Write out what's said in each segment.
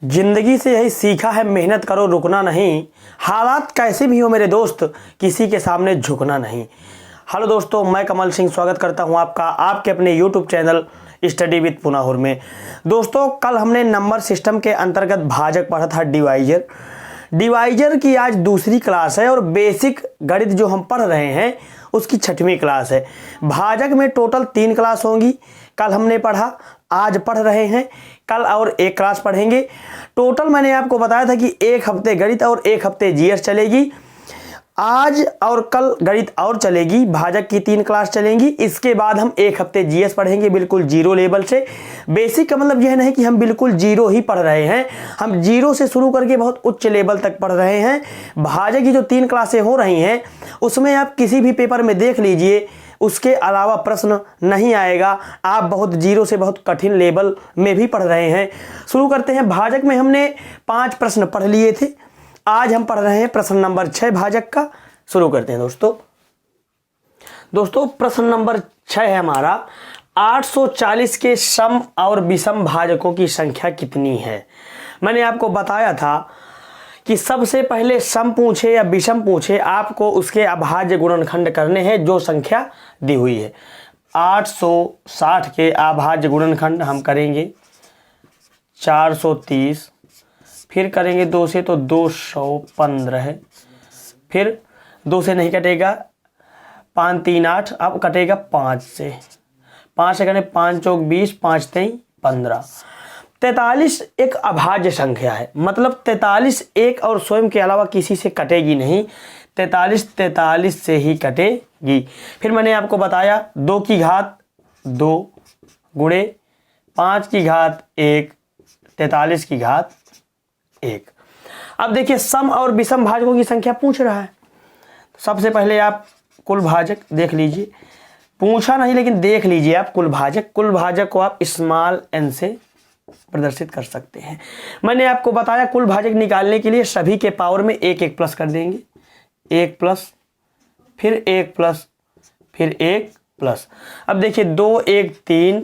जिंदगी से यही सीखा है, मेहनत करो रुकना नहीं। हालात कैसे भी हो मेरे दोस्त, किसी के सामने झुकना नहीं। हेलो दोस्तों, मैं कमल सिंह स्वागत करता हूं आपका आपके अपने यूट्यूब चैनल स्टडी विद पुनाहुर में। दोस्तों, कल हमने नंबर सिस्टम के अंतर्गत भाजक पढ़ा था, डिवाइजर की आज दूसरी क्लास है और बेसिक गणित जो हम पढ़ रहे हैं उसकी 6वीं क्लास है। भाजक में टोटल 3 क्लास होंगी। कल हमने पढ़ा, आज पढ़ रहे हैं, कल और एक क्लास पढ़ेंगे। टोटल मैंने आपको बताया था कि 1 हफ्ते गणित और 1 हफ्ते जीएस चलेगी। आज और कल गणित और चलेगी, भाजक की 3 क्लास चलेंगी। इसके बाद हम 1 हफ्ते जीएस पढ़ेंगे बिल्कुल जीरो लेवल से। बेसिक का मतलब यह नहीं कि हम बिल्कुल जीरो ही पढ़ रहे हैं, हम जीरो से शुरू करके बहुत उच्च लेवल तक पढ़ रहे हैं। भाजक की जो 3 क्लासें हो रही हैं उसमें आप किसी भी पेपर में देख लीजिए, उसके अलावा प्रश्न नहीं आएगा। आप बहुत जीरो से बहुत कठिन लेवल में भी पढ़ रहे हैं। शुरू करते हैं। भाजक में हमने 5 प्रश्न पढ़ लिए थे, आज हम पढ़ रहे हैं प्रश्न नंबर 6 भाजक का। शुरू करते हैं दोस्तों प्रश्न नंबर 6 है हमारा, 840 के सम और विषम भाजकों की संख्या कितनी है। मैंने आपको बताया था कि सबसे पहले सम पूछे या विषम पूछे, आपको उसके अभाज्य गुणनखंड करने हैं जो संख्या दी हुई है। 860 के अभाज्य गुणनखंड हम करेंगे 430, फिर करेंगे 2 से तो 215 है, फिर 2 से नहीं कटेगा, 5 3 8, अब कटेगा 5 से। 5 से करें 5 चौक 20, 5 3 15। 43 एक अभाज्य संख्या है, मतलब 43 एक और स्वयं के अलावा किसी से कटेगी नहीं। 43 से ही कटेगी। फिर मैंने आपको बताया 2 की घात 2 गुणे 5 की घात 1, 43 की घात 1। अब देखिए सम और विषम भाजकों की संख्या पूछ रहा है। सबसे पहले आप कुल भाजक देख लीजिए, पूछा नहीं लेकिन देख लीजिए आप कुल भाजक को आप स्मॉल n से प्रदर्शित कर सकते हैं। मैंने आपको बताया कुल भाजक निकालने के लिए सभी के पावर में 1 1 प्लस कर देंगे, 1 प्लस फिर 1 प्लस फिर 1 प्लस। अब देखिए 2 1 3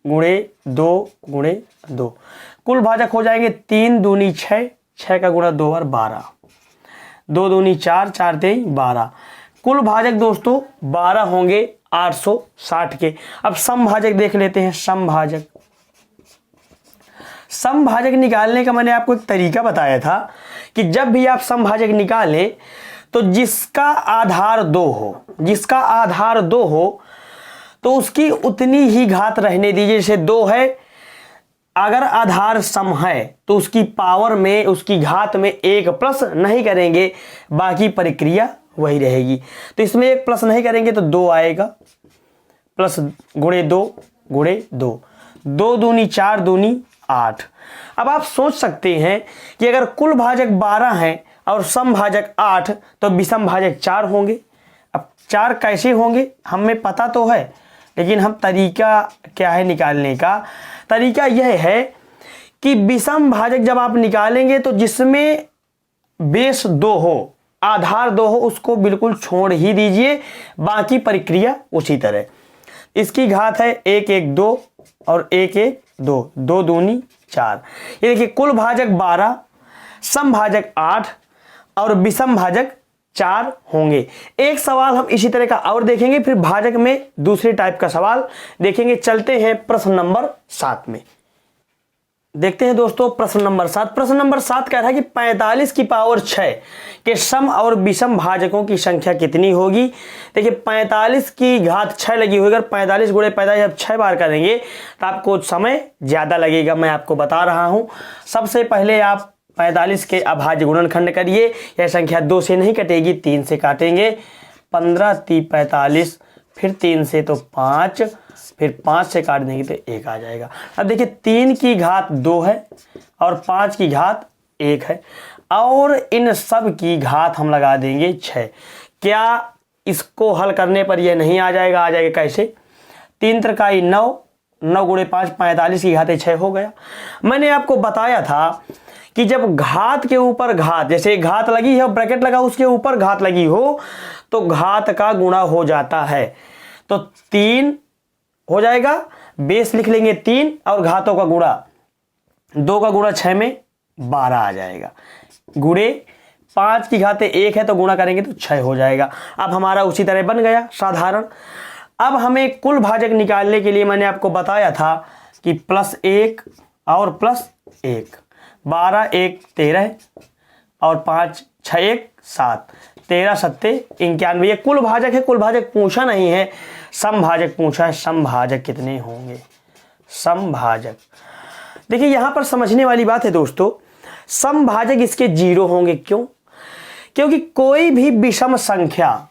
गुणे 2 गुणे 2, कुल भाजक हो जाएंगे 3 दूनी 6, 6 का गुणा 2 और 12, 2 दूनी 4, 4 3 12। कुल भाजक दोस्तों 12 होंगे 860 के। अब सम भाजक देख लेते हैं। सम भाजक निकालने का मैंने आपको एक तरीका बताया था कि जब भी आप सम भाजक निकालें तो जिसका आधार 2 हो तो उसकी उतनी ही घात रहने दीजिए। जैसे 2 है, अगर आधार सम है तो उसकी पावर में उसकी घात में 1 प्लस नहीं करेंगे, बाकी प्रक्रिया वही रहेगी। तो इसमें 1 प्लस नहीं करेंगे तो 2 आएगा, प्लस गुणे 2 गुणे 2, 2 दूनी 4 दूनी 8। अब आप सोच सकते हैं कि अगर कुल भाजक 12 है और सम भाजक 8 तो विषम भाजक 4 होंगे। अब 4 कैसे होंगे हमें पता तो है, लेकिन हम तरीका क्या है निकालने का, तरीका यह है कि विषम भाजक जब आप निकालेंगे तो जिसमें बेस 2 हो, आधार 2 हो, उसको बिल्कुल छोड़ ही दीजिए, बाकी प्रक्रिया उसी तरह। इसकी घात है 1 1 2 और 1 1 2, 2 दूनी 4। ये देखिए कुल भाजक 12, सम भाजक 8 और विषम भाजक 4 होंगे। एक सवाल हम इसी तरह का और देखेंगे, फिर भाजक में दूसरे टाइप का सवाल देखेंगे। चलते हैं प्रश्न नंबर 7 में। देखते हैं दोस्तों प्रश्न नंबर 7। प्रश्न नंबर 7 कह रहा है कि 45 की पावर 6 के सम और विषम भाजकों की संख्या कितनी होगी। देखिए 45 की घात 6 लगी हुई, अगर 45 गुणे 45 जब 6 बार करेंगे तो आपको समय ज्यादा लगेगा, मैं आपको बता रहा हूं। सबसे पहले आप 45 के अभाज्य गुणनखंड करिए। यह संख्या 2 से नहीं कटेगी, 3 से काटेंगे। 15 3 45, फिर 3 से तो 5, फिर 5 से काट देंगे तो 1 आ जाएगा। अब देखिए 3 की घात 2 है और 5 की घात 1 है, और इन सब की घात हम लगा देंगे 6। क्या इसको हल करने पर यह नहीं आ जाएगा? आ जाएगा कैसे? 3 त्रिकाई 9, 9 गुणे 5 45 की घात 6 हो गया। मैंने आपको बताया था कि जब घात के ऊपर घात, जैसे घात लगी है ब्रैकेट लगा उसके ऊपर घात लगी हो तो घात का गुणा हो जाता है। तो 3 हो जाएगा, बेस लिख लेंगे 3 और घातों का गुणा 2 का गुणा 6 में 12 आ जाएगा, गुणे 5 की घात 1 है तो गुणा करेंगे तो 6 हो जाएगा। अब हमारा उसी तरह बन गया साधारण। अब हमें कुल भाजक निकालने के लिए मैंने आपको बताया था कि +1 और +1, 12 1 13 और 5 6 1 7, 13 7 91। ये कुल भाजक है, कुल भाजक पूछा नहीं है, समभाजक पूछा है। समभाजक कितने होंगे? समभाजक देखिए यहां पर समझने वाली बात है दोस्तों, समभाजक इसके 0 होंगे। क्यों? क्योंकि कोई भी विषम संख्या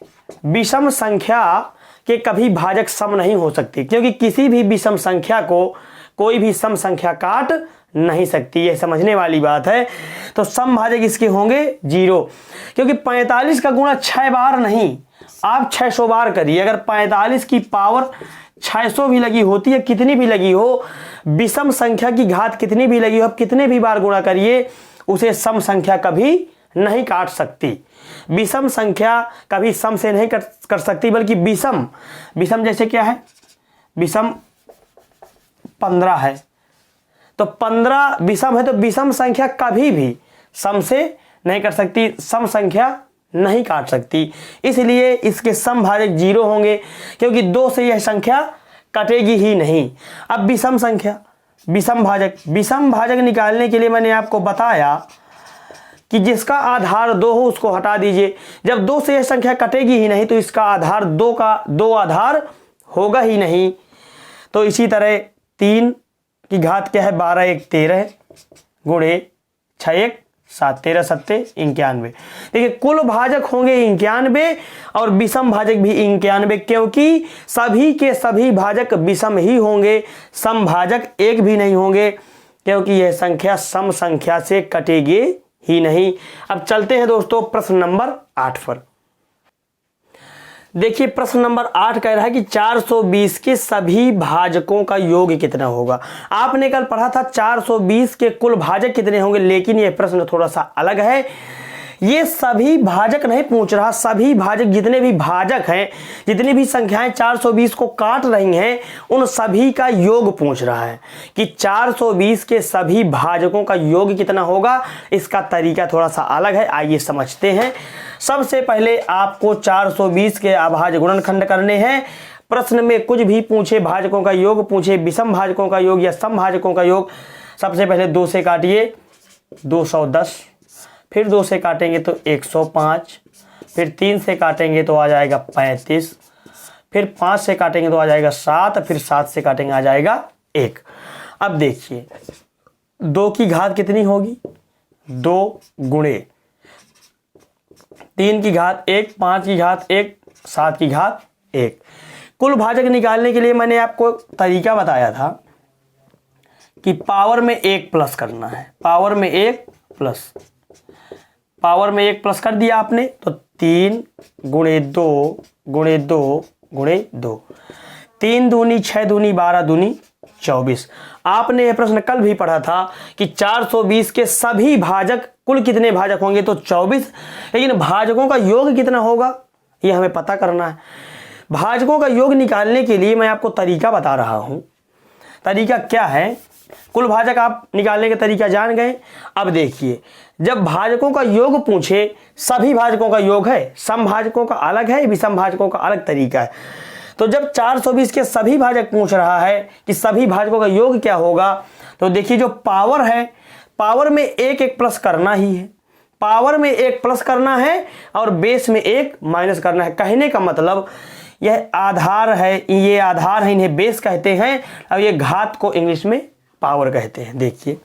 के कभी भाजक सम नहीं हो सकती, क्योंकि किसी भी विषम संख्या को कोई भी सम संख्या काट नहीं सकती, यह समझने वाली बात है। तो समभाजक इसके होंगे 0, क्योंकि 45 का गुणा 6 बार नहीं, आप 600 बार करिए। अगर 45 की पावर 600 भी लगी होती है, कितनी भी लगी हो, विषम संख्या की घात कितनी भी लगी हो, आप कितने भी बार गुणा करिए, उसे सम संख्या कभी नहीं काट सकती। विषम संख्या कभी सम से नहीं कर सकती, बल्कि विषम जैसे क्या है, विषम 15 है तो 15 विषम है, तो विषम संख्या कभी भी सम से नहीं कर सकती, सम संख्या नहीं काट सकती, इसलिए इसके समभाजक 0 होंगे, क्योंकि 2 से यह संख्या कटेगी ही नहीं। अब विषम संख्या, विषम भाजक निकालने के लिए मैंने आपको बताया कि जिसका आधार 2 हो उसको हटा दीजिए। जब 2 से यह संख्या कटेगी ही नहीं तो इसका आधार 2 का 2 आधार होगा ही नहीं। तो इसी तरह 3 की घात क्या है, 12 1 13 गुणे 6 1 7, 13 7 91। देखिए कुल भाजक होंगे 91 और विषम भाजक भी 91, क्योंकि सभी के सभी भाजक विषम ही होंगे, सम भाजक एक भी नहीं होंगे, क्योंकि यह संख्या सम संख्या से कटेगी ही नहीं। अब चलते हैं दोस्तों प्रश्न नंबर 8 पर। देखिए प्रश्न नंबर 8 कह रहा है कि 420 के सभी भाजकों का योग कितना होगा। आपने कल पढ़ा था 420 के कुल भाजक कितने होंगे, लेकिन यह प्रश्न थोड़ा सा अलग है। ये सभी भाजक नहीं पूछ रहा, सभी भाजक जितने भी भाजक हैं, जितनी भी संख्याएं 420 को काट रही हैं, उन सभी का योग पूछ रहा है कि 420 के सभी भाजकों का योग कितना होगा। इसका तरीका थोड़ा सा अलग है, आइए समझते हैं। सबसे पहले आपको 420 के अभाज्य गुणनखंड करने हैं। प्रश्न में कुछ भी पूछे, भाजकों का योग पूछे, विषम भाजकों का योग या सम भाजकों का योग, सबसे पहले 2 से काटिए 210, फिर 2 से काटेंगे तो 105, फिर 3 से काटेंगे तो आ जाएगा 35, फिर 5 से काटेंगे तो आ जाएगा 7, फिर 7 से काटेंगे आ जाएगा 1। अब देखिए 2 की घात कितनी होगी, 2 गुणे 3 की घात 1, 5 की घात 1, 7 की घात 1। कुल भाजक निकालने के लिए मैंने आपको तरीका बताया था कि पावर में 1 प्लस करना है, पावर में 1 प्लस कर दिया आपने तो 3 गुणे 2 गुणे 2 गुणे 2, 3 दूनी 6 दूनी 12 दूनी 24। आपने यह प्रश्न कल भी पढ़ा था कि 420 के सभी भाजक, कुल कितने भाजक होंगे तो 24, लेकिन भाजकों का योग कितना होगा ये हमें पता करना है। भाजकों का योग निकालने के लिए मैं आपको तरीका बता रहा हूं। तरीका क्या है, कुल भाजक आप निकालने का तरीका जान गए। अब देखिए जब भाजकों का योग पूछे, सभी भाजकों का योग है, सम भाजकों का अलग है, विषम भाजकों का अलग तरीका है। तो जब 420 के सभी भाजक पूछ रहा है कि सभी भाजकों का योग क्या होगा, तो देखिए जो पावर है, पावर में 1 1 प्लस करना ही है, पावर में 1 प्लस करना है और बेस में 1 माइनस करना है। कहने का मतलब यह आधार है, ये आधार है, इन्हें बेस कहते हैं, और ये घात को इंग्लिश में पावर कहते हैं। देखिए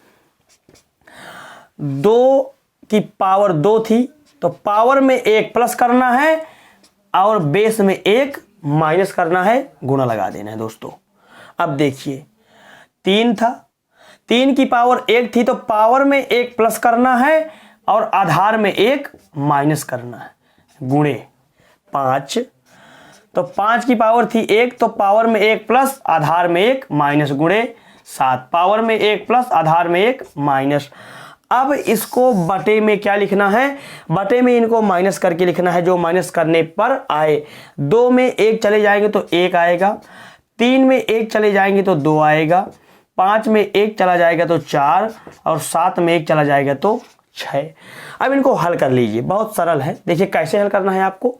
2 की पावर 2 थी तो पावर में 1 प्लस करना है और बेस में 1 माइनस करना है, गुणा लगा देना है दोस्तों। अब देखिए 3 था, 3 की पावर 1 थी तो पावर में 1 प्लस करना है और आधार में 1 माइनस करना है, गुणे 5, तो 5 की पावर थी 1 तो पावर में 1 प्लस आधार में 1 माइनस, गुणे 7, पावर में 1 प्लस आधार में 1 माइनस। अब इसको बटे में क्या लिखना है, बटे में इनको माइनस करके लिखना है, जो माइनस करने पर आए। 2 में 1 चले जाएंगे तो 1 आएगा, 3 में 1 चले जाएंगे तो 2 आएगा, 5 में 1 चला जाएगा तो 4 और 7 में 1 चला जाएगा तो 6। अब इनको हल कर लीजिए, बहुत सरल है। देखिए कैसे हल करना है आपको।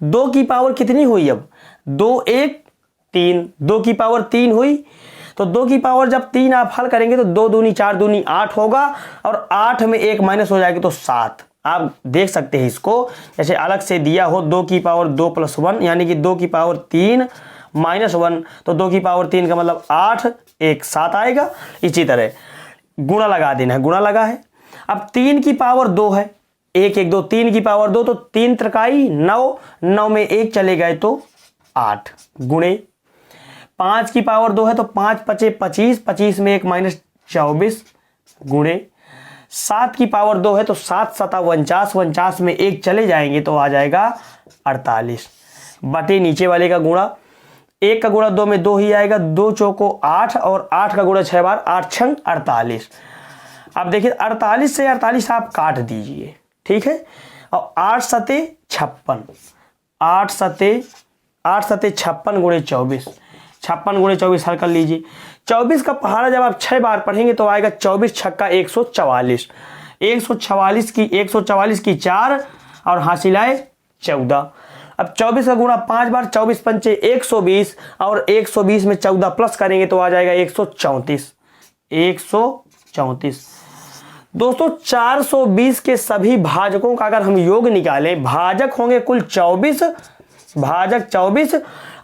2 की पावर कितनी हुई, अब 2 1 3, 2 की पावर 3 हुई, तो 2 की पावर जब 3 आप हल करेंगे तो 2 दूनी 4 दूनी 8 होगा और 8 में 1 माइनस हो जाएगा तो 7। आप देख सकते हैं इसको जैसे अलग से दिया हो, 2 की पावर 2 + 1 यानी कि 2 की पावर 3 -1, तो 2 की पावर 3 का मतलब 8, 1 7 आएगा। इसी तरह गुणा लगा देना है, गुणा लगा है। अब 3 की पावर 2 है, 1 1 2, 3 की पावर 2 तो 3 त्रिकाई 9, 9 में 1 चले गए तो 8 गुणे 5 की पावर 2 है तो 5 5 25, 25 में 1 -24 गुणे 7 की पावर 2 है तो 7 7 49, 49 में 1 चले जाएंगे तो आ जाएगा 48 बटे नीचे वाले का गुणा। 1 का गुणा 2 में 2 ही आएगा, 2 चौको 8 और 8 का गुणा 6 बार, 8 छंग 48। अब देखिए 48 से 48 आप काट दीजिए, ठीक है। और 8 सते 56, 8 सते 56 गुणे 24, 56 गुणे 24 हल कर लीजिए। 24 का पहाड़ा जब आप 6 बार पढ़ेंगे तो आएगा 24 छक्का 144, 144 की 4 और हासिल आए 14। अब 24 का गुणा 5 बार, 24 पंचे 120 और 120 में 14 प्लस करेंगे तो आ जाएगा 134, 134। दोस्तों 420 के सभी भाजकों का अगर हम योग निकालें, भाजक होंगे कुल 24, भाजक 24,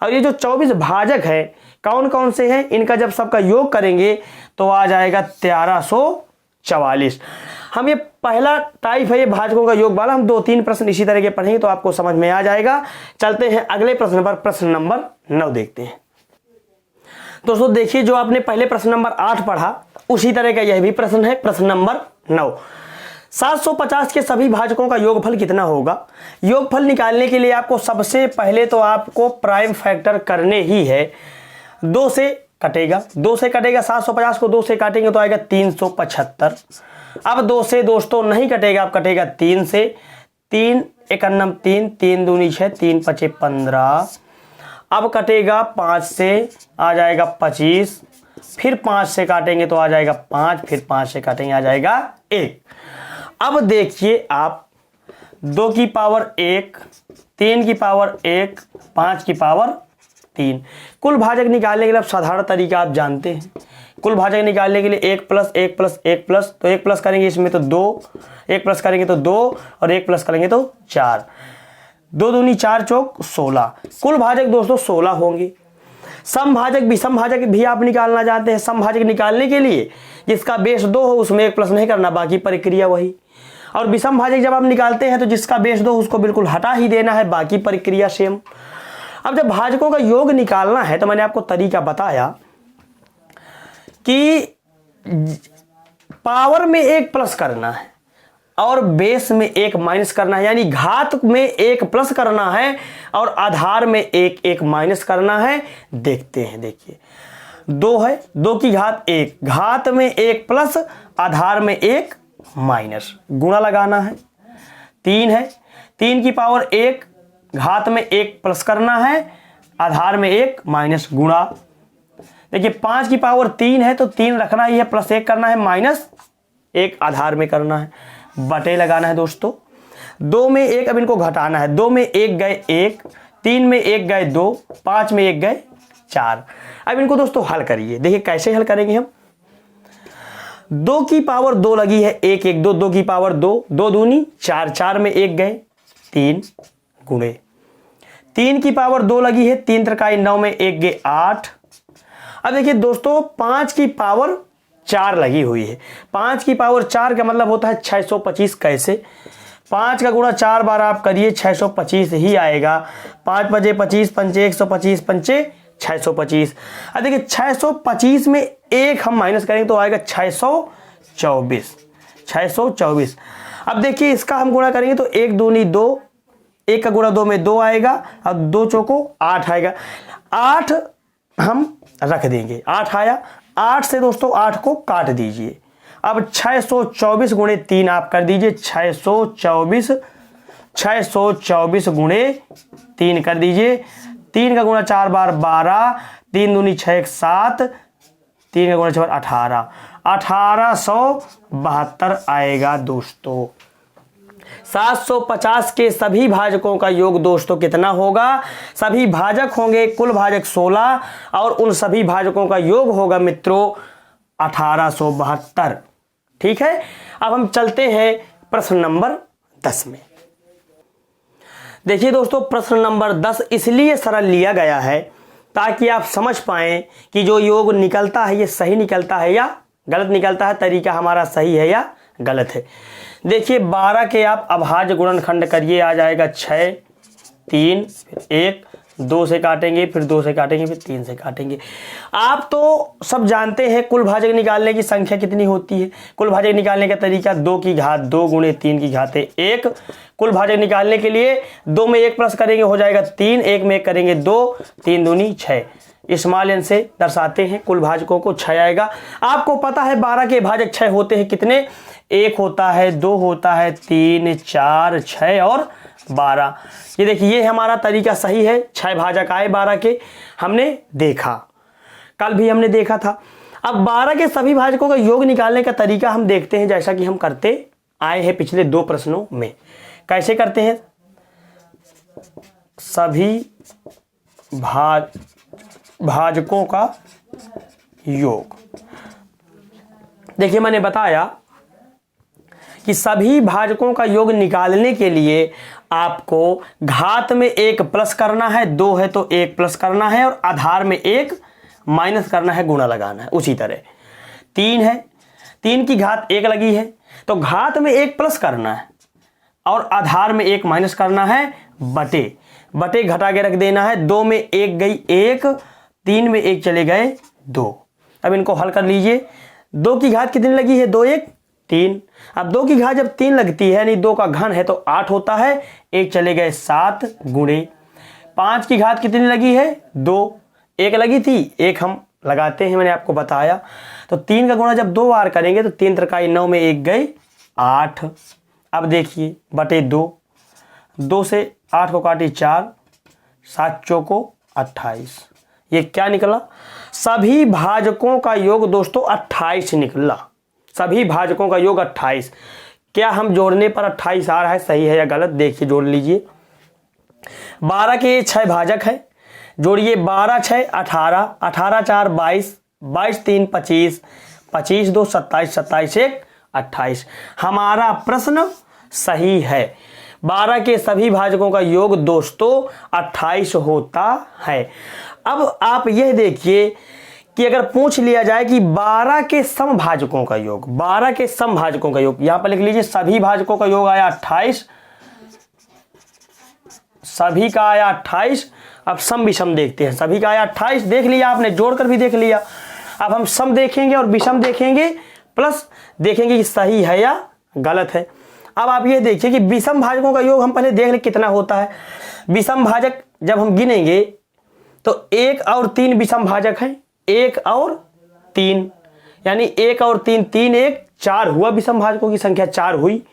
और ये जो 24 भाजक है कौन कौन से हैं, इनका जब सबका योग करेंगे तो आ जाएगा 1344। हम ये पहला टाइप है ये भाजकों का योग वाला, हम 2-3 प्रश्न इसी तरह के पढ़ेंगे तो आपको समझ में आ जाएगा। चलते हैं अगले प्रश्न पर, प्रश्न नंबर 9 देखते हैं। दोस्तों देखिए जो आपने पहले प्रश्न नंबर 8 पढ़ा उसी तरह का यह भी प्रश्न है, प्रश्न नंबर 9। 750 के सभी भाजकों का योगफल कितना होगा। योगफल निकालने के लिए आपको सबसे पहले तो आपको प्राइम फैक्टर करने ही है। 2 से कटेगा, 2 से कटेगा, 750 को 2 से काटेंगे तो आएगा 375। अब 2 से दोस्तों नहीं कटेगा, अब कटेगा 3 से, 3 1 3, 3 दूनी 6, 3 5 15। अब कटेगा 5 से, आ जाएगा 25, फिर 5 से काटेंगे तो आ जाएगा 5, फिर 5 से काटेंगे आ जाएगा 1। अब देखिए आप 2 की पावर 1, 3 की पावर 1, 5 की पावर 3। कुल भाजक निकालने के लिए साधारण तरीका आप जानते हैं। कुल भाजक निकालने के लिए 1 + 1 + 1 + तो 1 प्लस करेंगे इसमें तो 2, 1 प्लस करेंगे तो 2 और 1 प्लस करेंगे तो 4, 2 दूनी 4 चौक 16। कुल भाजक दोस्तों 16 होंगे। समभाजक भी आप निकालना चाहते हैं। समभाजक निकालने के लिए जिसका बेस 2 हो उसमें 1 प्लस नहीं करना, बाकी प्रक्रिया वही। और विषम भाजक जब आप निकालते हैं तो जिसका बेस 2 उसको बिल्कुल हटा ही देना है, बाकी प्रक्रिया सेम। अब जब भाजकों का योग निकालना है तो मैंने आपको तरीका बताया कि पावर में 1 प्लस करना है और बेस में 1 माइनस करना है, यानी घात में 1 प्लस करना है और आधार में 1 माइनस करना है। देखते हैं, देखिए 2 है, 2 की घात 1, घात में 1 प्लस आधार में 1 माइनस, गुणा लगाना है। 3 है, 3 की पावर 1, घात में 1 प्लस करना है, आधार में 1 माइनस, गुणा। देखिए 5 की पावर 3 है तो 3 रखना ही है, प्लस 1 करना है, माइनस 1 आधार में करना है, बटे लगाना है दोस्तों। 2 में 1 अब इनको घटाना है, 2 में 1 गए 1, 3 में 1 गए 2, 5 में 1 गए 4। अब इनको दोस्तों हल करिए, देखिए कैसे हल करेंगे हम। 2 की पावर 2 लगी है, 1 1 2, 2 की पावर 2, 2 दूनी 4, 4 में 1 गए 3 गुणे। 3 की पावर 2 लगी है, 3 त्रिकाई 9 में 1 गए 8। अब देखिए दोस्तों 5 की पावर 4 लगी हुई है, 5 की पावर 4 का मतलब होता है 625। कैसे? 5 का गुणा 4 बार आप करिए 625 ही आएगा। 5 5 25 पंचे 125 पंचे 625। अब देखिए 625 में 1 हम माइनस करेंगे तो आएगा 624, 624। अब देखिए इसका हम गुणा करेंगे तो 1 दूनी 2, 1 का गुणा 2 में 2 आएगा और 2 चौको 8 आएगा। 8 हम रख देंगे, 8 आया। 8 से दोस्तों 8 को काट दीजिए। अब 624 गुणे 3 आप कर दीजिए, 624 गुणे 3 कर दीजिए। 3 का गुणा 4 बार 12, 3 दूनी 6 1 7, 3 का गुणा 6 18, 1872 आएगा दोस्तों। 750 के सभी भाजकों का योग दोस्तों कितना होगा? सभी भाजक होंगे, कुल भाजक 16 और उन सभी भाजकों का योग होगा मित्रों 1872। ठीक है, अब हम चलते हैं प्रश्न नंबर 10 में। देखिए दोस्तों, प्रश्न नंबर 10 इसलिए सरल लिया गया है ताकि आप समझ पाएं कि जो योग निकलता है ये सही निकलता है या गलत निकलता है, तरीका हमारा सही है या गलत है। देखिए 12 के आप अभाज्य गुणनखंड करिए, आ जाएगा 6, 3, 1, 2 से काटेंगे, फिर 2 से काटेंगे, फिर 3 से काटेंगे। आप तो सब जानते हैं कुल भाजक निकालने की संख्या कितनी होती है। कुल भाजक निकालने का तरीका 2 की घात 2 गुणे 3 की घात 1। कुल भाजक निकालने के लिए 2 में 1 प्लस करेंगे हो जाएगा 3, 1 में 1 करेंगे 2, 3 दूनी 6। स्मॉल एन से दर्शाते हैं कुल भाजकों को, 6 आएगा। आपको पता है 12 के भाजक 6 होते हैं कितने? 1 होता है, 2 होता है, 3, 4, 6 और 12। ये देखिए ये हमारा तरीका सही है। 6 भाजक आए 12 के, हमने देखा, कल भी हमने देखा था। अब 12 के सभी भाजकों का योग निकालने का तरीका हम देखते हैं, जैसा कि हम करते आए हैं पिछले 2 प्रश्नों में। कैसे करते हैं? सभी भाजकों का योग। देखिए मैंने बताया कि सभी भाजकों का योग निकालने के लिए आपको घात में 1 प्लस करना है, 2 है तो 1 प्लस करना है, और आधार में 1 माइनस करना है, गुणा लगाना है। उसी तरह 3 है, 3 की घात 1 लगी है तो घात में 1 प्लस करना है और आधार में 1 माइनस करना है, बटे घटा के रख देना है। 2 में 1 गई 1, 3 में 1 चले गए 2। अब इनको हल कर लीजिए। 2 की घात कितनी लगी है? 2 1 3। अब 2 की घात जब 3 लगती है यानी 2 का घन है तो 8 होता है, 1 चले गए 7 गुणे। 5 की घात कितनी लगी है? 2, 1 लगी थी, 1 हम लगाते हैं, मैंने आपको बताया। तो 3 का गुणा जब 2 बार करेंगे तो 3 त्रिकाई 9 में 1 गए 8। अब देखिए बटे 2, 2 से 8 को काटी 4, 7 चौको 28। ये क्या निकला? सभी भाजकों का योग दोस्तों 28 निकला। सभी भाजकों का योग 28। क्या हम जोड़ने पर 28 आ रहा है, सही है या गलत? देखिए जोड़ लीजिए। 12 के 6 भाजक है, जोड़िए 12 6 18, 18 4 22, 22 3 25, 25 2 27, 27 1 28। हमारा प्रश्न सही है। 12 के सभी भाजकों का योग दोस्तों 28 होता है। अब आप यह देखिए कि अगर पूछ लिया जाए कि 12 के समभाजकों का योग, 12 के समभाजकों का योग, यहां पर लिख लीजिए सभी भाजकों का योग आया 28, सभी का आया 28। अब सम विषम देखते हैं। सभी का आया 28, देख लिया आपने, जोड़कर भी देख लिया। अब हम सम देखेंगे और विषम देखेंगे, प्लस देखेंगे कि सही है या गलत है। अब आप ये देखिए कि विषम भाजकों का योग हम पहले देख लें कितना होता है। विषम भाजक जब हम गिनेंगे तो 1 और 3 विषम भाजक है, 1 और 3 यानी 1 और 3, 3 1 4 हुआ, विषम भाजकों की संख्या 4 हुई।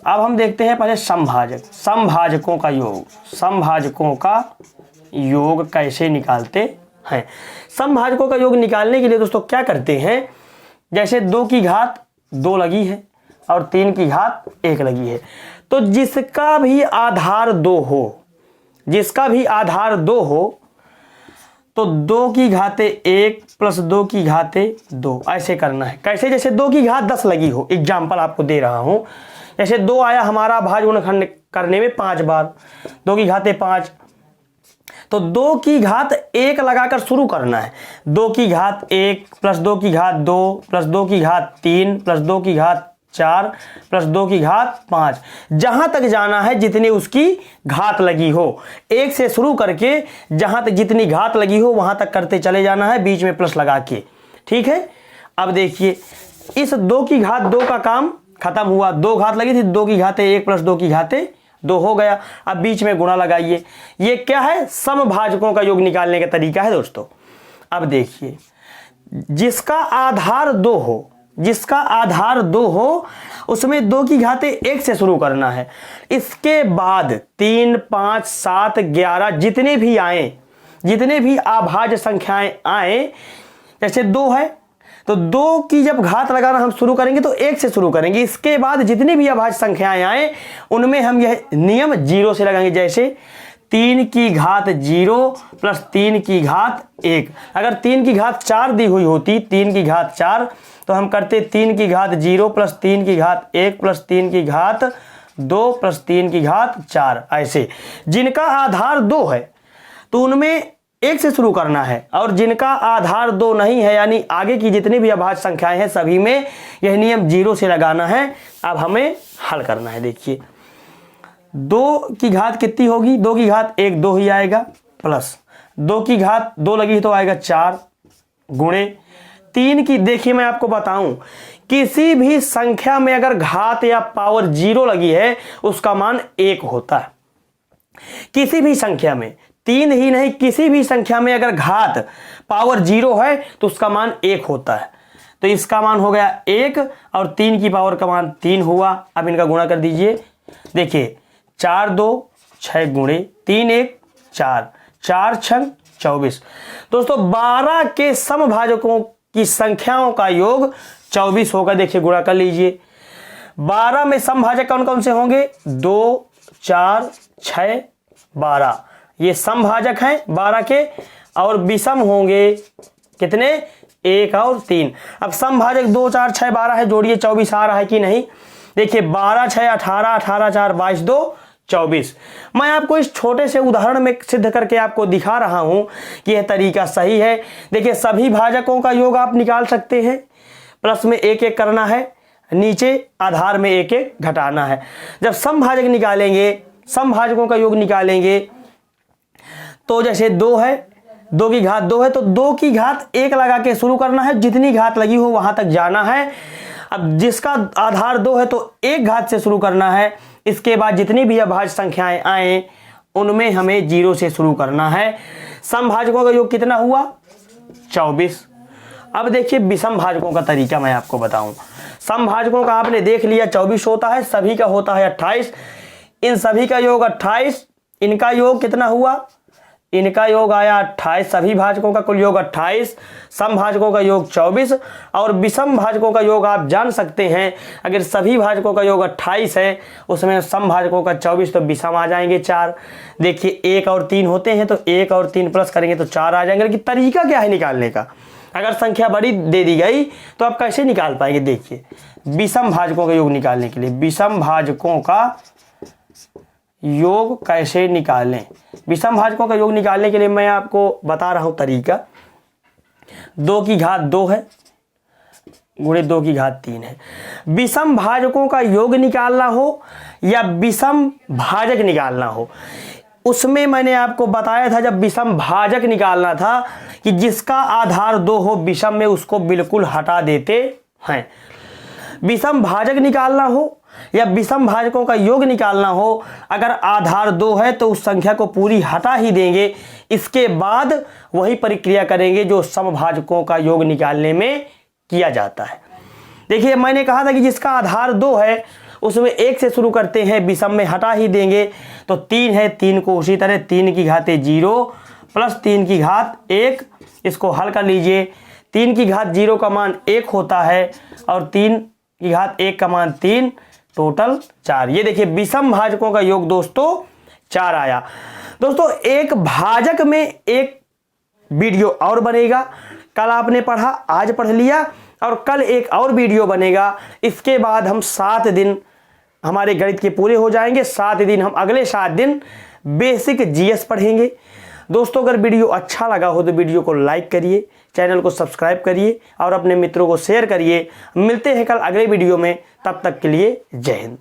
अब हम देखते हैं पहले समभाजक, समभाजकों का योग, समभाजकों का योग कैसे निकालते हैं। समभाजकों का योग निकालने के लिए दोस्तों क्या करते हैं, जैसे 2 की घात 2 लगी है और 3 की घात 1 लगी है, तो जिसका भी आधार 2 हो, जिसका भी आधार 2 हो तो 2 की घाते 1 प्लस 2 की घाते 2 ऐसे करना है। कैसे? जैसे 2 की घात 10 लगी हो, एग्जाम्पल आपको दे रहा हूं। जैसे 2 आया हमारा भाज्य गुणनखंड करने में 5 बार, 2 की घाते 5, तो 2 की घात 1 लगाकर शुरू करना है। 2 की घात 1 प्लस 2 की घात 2 प्लस 2 की घात 3 प्लस 2 की घात 4 प्लस 2 की घात 5, जहां तक जाना है जितनी उसकी घात लगी हो। 1 से शुरू करके जहां तक जितनी घात लगी हो वहां तक करते चले जाना है, बीच में प्लस लगा के। ठीक है, अब देखिए इस 2 की घात 2 का काम खत्म हुआ। 2 घात लगी थी, 2 की घाते 1 प्लस 2 की घाते 2 हो गया। अब बीच में गुणा लगाइए। ये क्या है? समभाजकों का योग निकालने का तरीका है दोस्तों। अब देखिए जिसका आधार 2 हो, जिसका आधार 2 हो उसमें 2 की घाते 1 से शुरू करना है। इसके बाद 3 5 7 11 जितने भी आए, जितने भी अभाज्य संख्याएं आए जैसे 2 है तो 2 की जब घात लगाना हम शुरू करेंगे तो 1 से शुरू करेंगे। इसके बाद जितनी भी अभाज्य संख्याएं आए उनमें हम यह नियम 0 से लगाएंगे। जैसे 3 की घात 0 प्लस 3 की घात 1। अगर 3 की घात 4 दी हुई होती, 3 की घात 4, तो हम करते 3 की घात 0 प्लस 3 की घात 1 प्लस 3 की घात 2 प्लस 3 की घात 4। ऐसे जिनका आधार 2 है तो उनमें 1 से शुरू करना है, और जिनका आधार 2 नहीं है यानी आगे की जितनी भी अभाज्य संख्याएं हैं सभी में यह नियम 0 से लगाना है। अब हमें हल करना है। देखिए 2 की घात कितनी होगी, 2 की घात 1 2 ही आएगा, प्लस 2 की घात 2 लगी तो आएगा 4, गुणे 3 की। देखिए मैं आपको बताऊं, किसी भी संख्या में अगर घात या पावर 0 लगी है उसका मान 1 होता है। किसी भी संख्या में, 3 ही नहीं, किसी भी संख्या में अगर घात पावर 0 है तो उसका मान 1 होता है। तो इसका मान हो गया 1 और 3 की पावर का मान 3 हुआ। अब इनका गुणा कर दीजिए। देखिए 4 2 6 गुणे 3 1 4, 4 6 24। दोस्तों 12 के समभाजकों की संख्याओं का योग 24 होगा। देखिए गुणा कर लीजिए। 12 में समभाजक कौन कौन से होंगे, 2 4 6 12, ये समभाजक हैं 12 के, और विषम होंगे कितने, 1 और 3। अब समभाजक 2 4 6 12 है, जोड़िए 24 आ रहा है कि नहीं। देखिए 12 6 18, 18 4 22 2 24। मैं आपको इस छोटे से उदाहरण में सिद्ध करके आपको दिखा रहा हूं कि यह तरीका सही है। देखिए सभी भाजकों का योग आप निकाल सकते हैं, प्लस में 1 1 करना है, नीचे आधार में 1 1 घटाना है। जब समभाजक निकालेंगे, समभाजकों का योग निकालेंगे तो जैसे 2 है, 2 की घात 2 है तो 2 की घात 1 लगा के शुरू करना है, जितनी घात लगी हो वहां तक जाना है। अब जिसका आधार 2 है तो 1 घात से शुरू करना है। इसके बाद जितनी भी अभाज्य संख्याएं आए उनमें हमें 0 से शुरू करना है। समभाजकों का योग कितना हुआ, 24। अब देखिए विषम भाजकों का तरीका मैं आपको बताऊं। समभाजकों का आपने देख लिया 24 होता है, सभी का होता है 28। इन सभी का योग 28, इनका योग कितना हुआ, इनका योग आया 28, सभी भाजकों का कुल योग 28, समभाजकों का योग 24, और विषम भाजकों का योग आप जान सकते हैं। अगर सभी भाजकों का योग 28 है उसमें समभाजकों का 24 तो विषम आ जाएंगे 4। देखिए 1 और 3 होते हैं तो 1 और 3 प्लस करेंगे तो 4 आ जाएंगे। लेकिन तरीका क्या है निकालने का, अगर संख्या बड़ी दे दी गई तो आप कैसे निकाल पाएंगे। देखिए विषम भाजकों का योग निकालने के लिए, विषम भाजकों का योग कैसे निकालें, विषम भाजकों का योग निकालने के लिए मैं आपको बता रहा हूं तरीका। 2 की घात 2 है, गुणे 2 की घात 3 है। विषम भाजकों का योग निकालना हो या विषम भाजक निकालना हो, उसमें मैंने आपको बताया था जब विषम भाजक निकालना था कि जिसका आधार 2 हो विषम में उसको बिल्कुल हटा देते हैं। विषम भाजक निकालना हो या विषम भाजकों का योग निकालना हो, अगर आधार 2 है तो उस संख्या को पूरी हटा ही देंगे। इसके बाद वही प्रक्रिया करेंगे जो समभाजकों का योग निकालने में किया जाता है। देखिए मैंने कहा था कि जिसका आधार 2 है उसमें 1 से शुरू करते हैं, विषम में हटा ही देंगे। तो 3 है, 3 को उसी तरह 3 की घात 0 प्लस 3 की घात 1, इसको हल कर लीजिए। 3 की घात 0 का मान 1 होता है और 3 की घात 1 का मान 3, टोटल 4। ये देखिए विषम भाजकों का योग दोस्तों 4 आया। दोस्तों एक भाजक में एक वीडियो और बनेगा, कल आपने पढ़ा, आज पढ़ लिया, और कल एक और वीडियो बनेगा। इसके बाद हम 7 दिन हमारे गणित के पूरे हो जाएंगे। 7 दिन हम अगले 7 दिन बेसिक जीएस पढ़ेंगे। दोस्तों अगर वीडियो अच्छा लगा हो तो वीडियो को लाइक करिए, चैनल को सब्सक्राइब करिए और अपने मित्रों को शेयर करिए। मिलते हैं कल अगले वीडियो में, तब तक के लिए जय हिंद।